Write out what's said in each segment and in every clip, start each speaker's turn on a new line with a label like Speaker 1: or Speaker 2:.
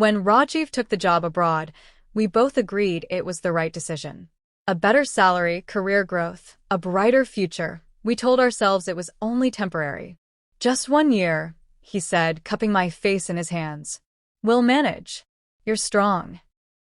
Speaker 1: When Rajiv took the job abroad, we both agreed it was the right decision. A better salary, career growth, a brighter future. We told ourselves it was only temporary. Just 1 year, he said, cupping my face in his hands. We'll manage. You're strong.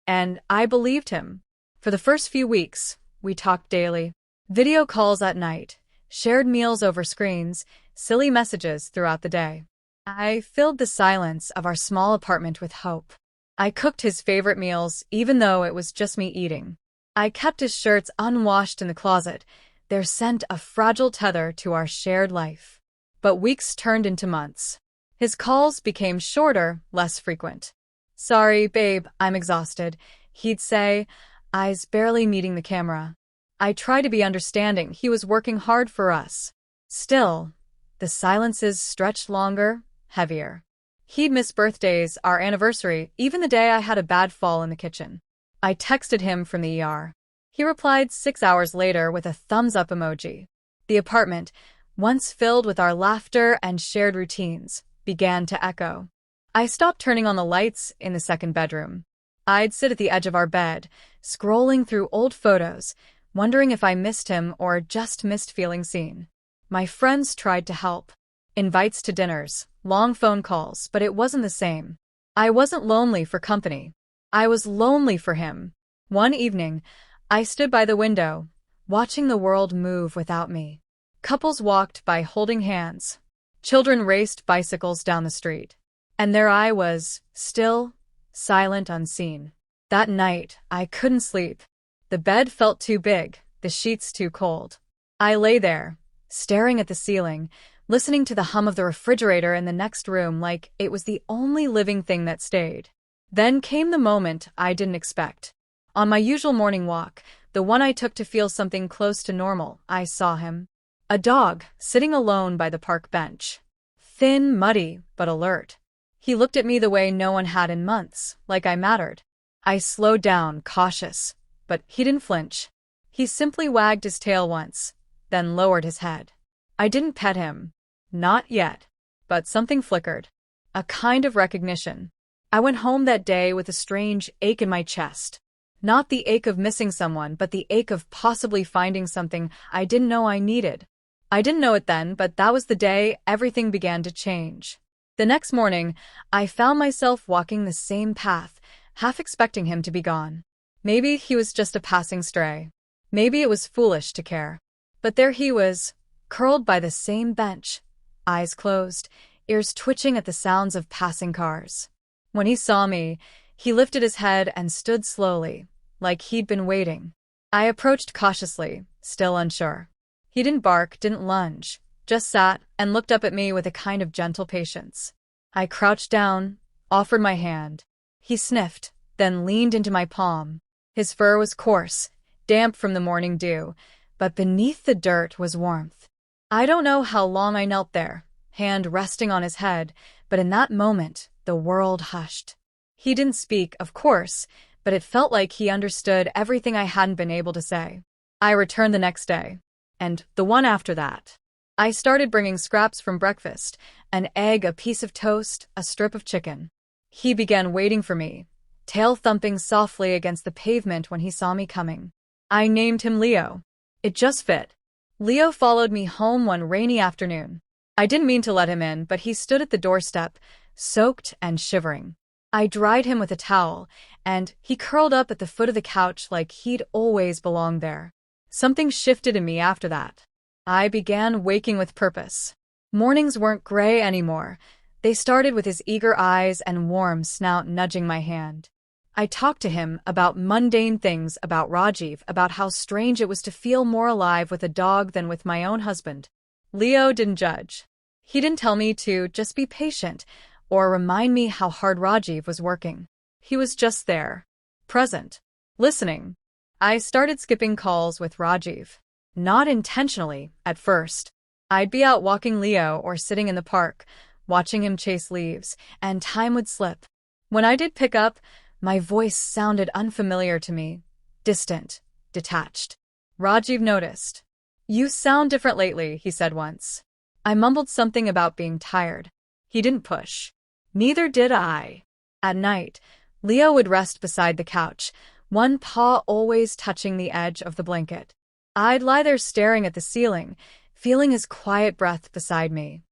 Speaker 1: And I believed him. For the first few weeks, we talked daily. Video calls at night, shared meals over screens, silly messages throughout the day. I filled the silence of our small apartment with hope. I cooked his favorite meals, even though it was just me eating. I kept his shirts unwashed in the closet, their scent a fragile tether to our shared life. But weeks turned into months. His calls became shorter, less frequent. Sorry, babe, I'm exhausted, he'd say, eyes barely meeting the camera. I tried to be understanding, he was working hard for us. Still, the silences stretched longer, heavier. He'd miss birthdays, our anniversary, even the day I had a bad fall in the kitchen. I texted him from the ER. He replied 6 hours later with a thumbs-up emoji. The apartment, once filled with our laughter and shared routines, began to echo. I stopped turning on the lights in the second bedroom. I'd sit at the edge of our bed, scrolling through old photos, wondering if I missed him or just missed feeling seen. My friends tried to help. Invites to dinners, long phone calls, but it wasn't the same. I wasn't lonely for company. I was lonely for him. One evening, I stood by the window, watching the world move without me. Couples walked by holding hands. Children raced bicycles down the street. And there I was, still, silent, unseen. That night, I couldn't sleep. The bed felt too big, the sheets too cold. I lay there, staring at the ceiling, listening to the hum of the refrigerator in the next room like it was the only living thing that stayed. Then came the moment I didn't expect. On my usual morning walk, the one I took to feel something close to normal, I saw him. A dog, sitting alone by the park bench. Thin, muddy, but alert. He looked at me the way no one had in months, like I mattered. I slowed down, cautious, but he didn't flinch. He simply wagged his tail once, then lowered his head. I didn't pet him. Not yet. But something flickered. A kind of recognition. I went home that day with a strange ache in my chest. Not the ache of missing someone, but the ache of possibly finding something I didn't know I needed. I didn't know it then, but that was the day everything began to change. The next morning, I found myself walking the same path, half expecting him to be gone. Maybe he was just a passing stray. Maybe it was foolish to care. But there he was, curled by the same bench, eyes closed, ears twitching at the sounds of passing cars. When he saw me, he lifted his head and stood slowly, like he'd been waiting. I approached cautiously, still unsure. He didn't bark, didn't lunge, just sat and looked up at me with a kind of gentle patience. I crouched down, offered my hand. He sniffed, then leaned into my palm. His fur was coarse, damp from the morning dew, but beneath the dirt was warmth. I don't know how long I knelt there, hand resting on his head, but in that moment, the world hushed. He didn't speak, of course, but it felt like he understood everything I hadn't been able to say. I returned the next day, and the one after that. I started bringing scraps from breakfast, an egg, a piece of toast, a strip of chicken. He began waiting for me, tail thumping softly against the pavement when he saw me coming. I named him Leo. It just fit. Leo followed me home one rainy afternoon. I didn't mean to let him in, but he stood at the doorstep, soaked and shivering. I dried him with a towel, and he curled up at the foot of the couch like he'd always belonged there. Something shifted in me after that. I began waking with purpose. Mornings weren't gray anymore. They started with his eager eyes and warm snout nudging my hand. I talked to him about mundane things, about Rajiv, about how strange it was to feel more alive with a dog than with my own husband. Leo didn't judge. He didn't tell me to just be patient or remind me how hard Rajiv was working. He was just there, present, listening. I started skipping calls with Rajiv. Not intentionally, at first. I'd be out walking Leo or sitting in the park, watching him chase leaves, and time would slip. When I did pick up, my voice sounded unfamiliar to me, distant, detached. Rajiv noticed. "You sound different lately," he said once. I mumbled something about being tired. He didn't push. Neither did I. At night, Leo would rest beside the couch, one paw always touching the edge of the blanket. I'd lie there staring at the ceiling, feeling his quiet breath beside me.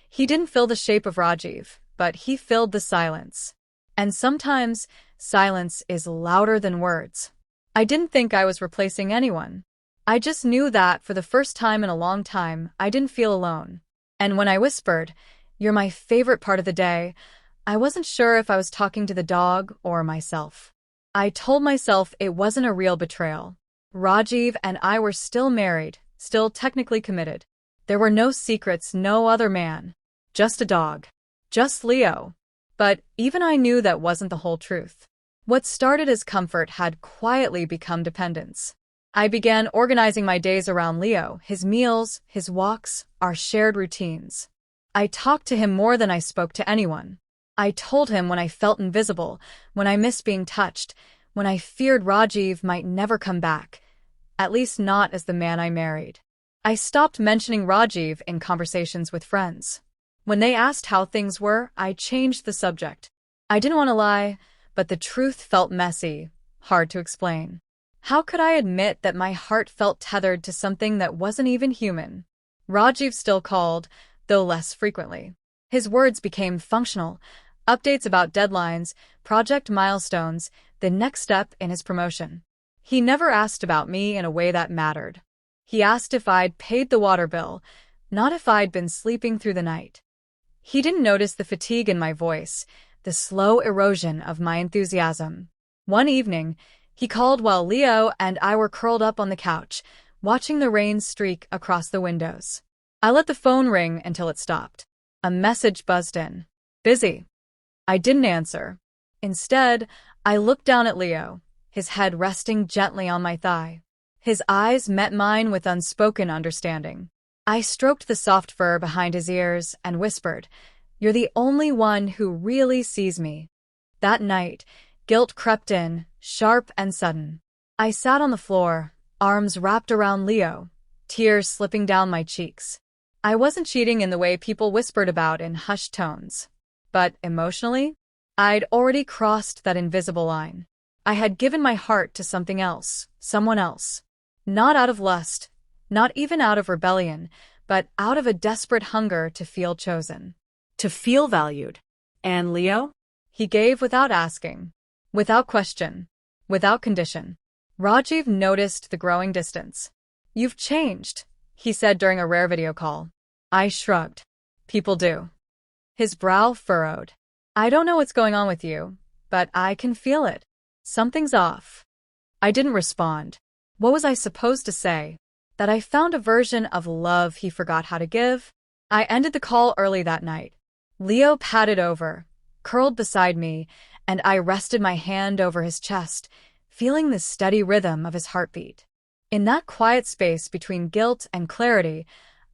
Speaker 1: He didn't fill the shape of Rajiv, but he filled the silence. And sometimes, silence is louder than words. I didn't think I was replacing anyone. I just knew that, for the first time in a long time, I didn't feel alone. And when I whispered, "You're my favorite part of the day," I wasn't sure if I was talking to the dog or myself. I told myself it wasn't a real betrayal. Rajiv and I were still married, still technically committed. There were no secrets, no other man. Just a dog. Just Leo. But even I knew that wasn't the whole truth. What started as comfort had quietly become dependence. I began organizing my days around Leo, his meals, his walks, our shared routines. I talked to him more than I spoke to anyone. I told him when I felt invisible, when I missed being touched, when I feared Rajiv might never come back, at least not as the man I married. I stopped mentioning Rajiv in conversations with friends. When they asked how things were, I changed the subject. I didn't want to lie, but the truth felt messy, hard to explain. How could I admit that my heart felt tethered to something that wasn't even human? Rajiv still called, though less frequently. His words became functional. Updates about deadlines, project milestones, the next step in his promotion. He never asked about me in a way that mattered. He asked if I'd paid the water bill, not if I'd been sleeping through the night. He didn't notice the fatigue in my voice, the slow erosion of my enthusiasm. One evening, he called while Leo and I were curled up on the couch, watching the rain streak across the windows. I let the phone ring until it stopped. A message buzzed in. "Busy." I didn't answer. Instead, I looked down at Leo, his head resting gently on my thigh. His eyes met mine with unspoken understanding. I stroked the soft fur behind his ears and whispered, "You're the only one who really sees me." That night, guilt crept in, sharp and sudden. I sat on the floor, arms wrapped around Leo, tears slipping down my cheeks. I wasn't cheating in the way people whispered about in hushed tones. But emotionally, I'd already crossed that invisible line. I had given my heart to something else, someone else. Not out of lust, not even out of rebellion, but out of a desperate hunger to feel chosen. To feel valued. And Leo? He gave without asking, without question, without condition. Rajiv noticed the growing distance. "You've changed," he said during a rare video call. I shrugged. "People do." His brow furrowed. "I don't know what's going on with you, but I can feel it. Something's off." I didn't respond. What was I supposed to say? That I found a version of love he forgot how to give? I ended the call early that night. Leo padded over, curled beside me, and I rested my hand over his chest, feeling the steady rhythm of his heartbeat. In that quiet space between guilt and clarity,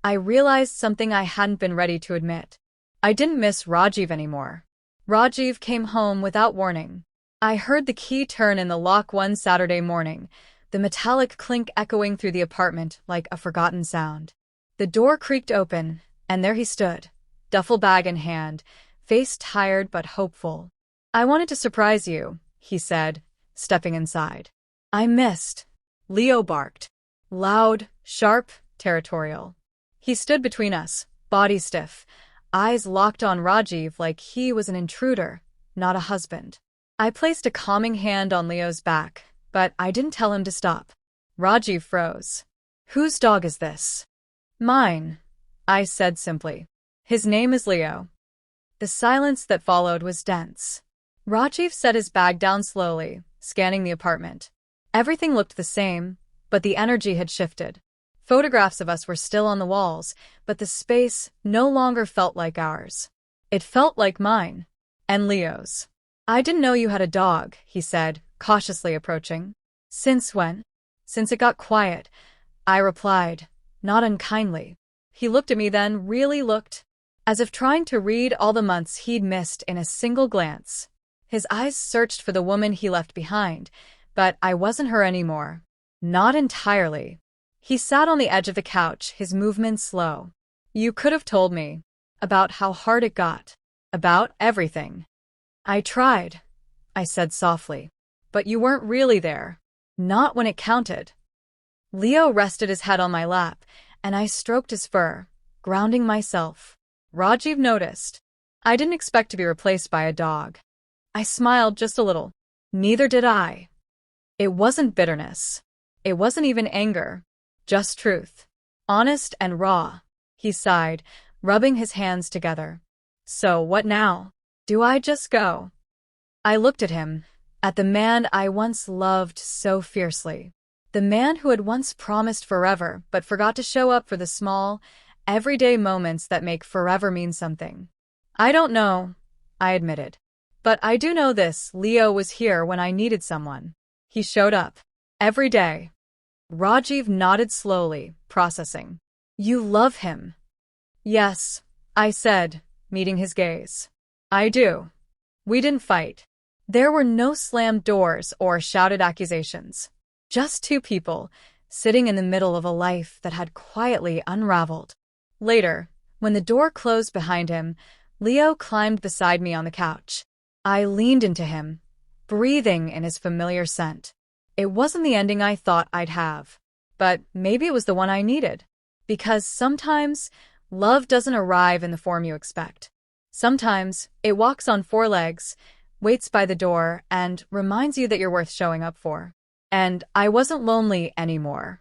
Speaker 1: I realized something I hadn't been ready to admit. I didn't miss Rajiv anymore. Rajiv came home without warning. I heard the key turn in the lock one Saturday morning, the metallic clink echoing through the apartment like a forgotten sound. The door creaked open, and there he stood, duffel bag in hand, face tired but hopeful. "I wanted to surprise you," he said, stepping inside. "I missed," Leo barked. Loud, sharp, territorial. He stood between us, body stiff, eyes locked on Rajiv like he was an intruder, not a husband. I placed a calming hand on Leo's back, but I didn't tell him to stop. Rajiv froze. "Whose dog is this?" "Mine," I said simply. "His name is Leo." The silence that followed was dense. Rajiv set his bag down slowly, scanning the apartment. Everything looked the same, but the energy had shifted. Photographs of us were still on the walls, but the space no longer felt like ours. It felt like mine. And Leo's. "I didn't know you had a dog," he said, cautiously approaching. "Since when?" "Since it got quiet," I replied, not unkindly. He looked at me then, really looked, as if trying to read all the months he'd missed in a single glance. His eyes searched for the woman he left behind, but I wasn't her anymore. Not entirely. He sat on the edge of the couch, his movements slow. "You could have told me. About how hard it got. About everything." I tried, I said softly. But you weren't really there. Not when it counted. Leo rested his head on my lap, and I stroked his fur, grounding myself. Rajiv noticed. I didn't expect to be replaced by a dog. I smiled just a little. Neither did I. It wasn't bitterness. It wasn't even anger. Just truth. Honest and raw. He sighed, rubbing his hands together. So what now? Do I just go? I looked at him, at the man I once loved so fiercely. The man who had once promised forever but forgot to show up for the small, everyday moments that make forever mean something. I don't know, I admitted. But I do know this: Leo was here when I needed someone. He showed up. Every day. Rajiv nodded slowly, processing. You love him. Yes, I said, meeting his gaze. I do. We didn't fight. There were no slammed doors or shouted accusations. Just two people, sitting in the middle of a life that had quietly unraveled. Later, when the door closed behind him, Leo climbed beside me on the couch. I leaned into him, breathing in his familiar scent. It wasn't the ending I thought I'd have, but maybe it was the one I needed. Because sometimes, love doesn't arrive in the form you expect. Sometimes, it walks on four legs, waits by the door, and reminds you that you're worth showing up for. And I wasn't lonely anymore.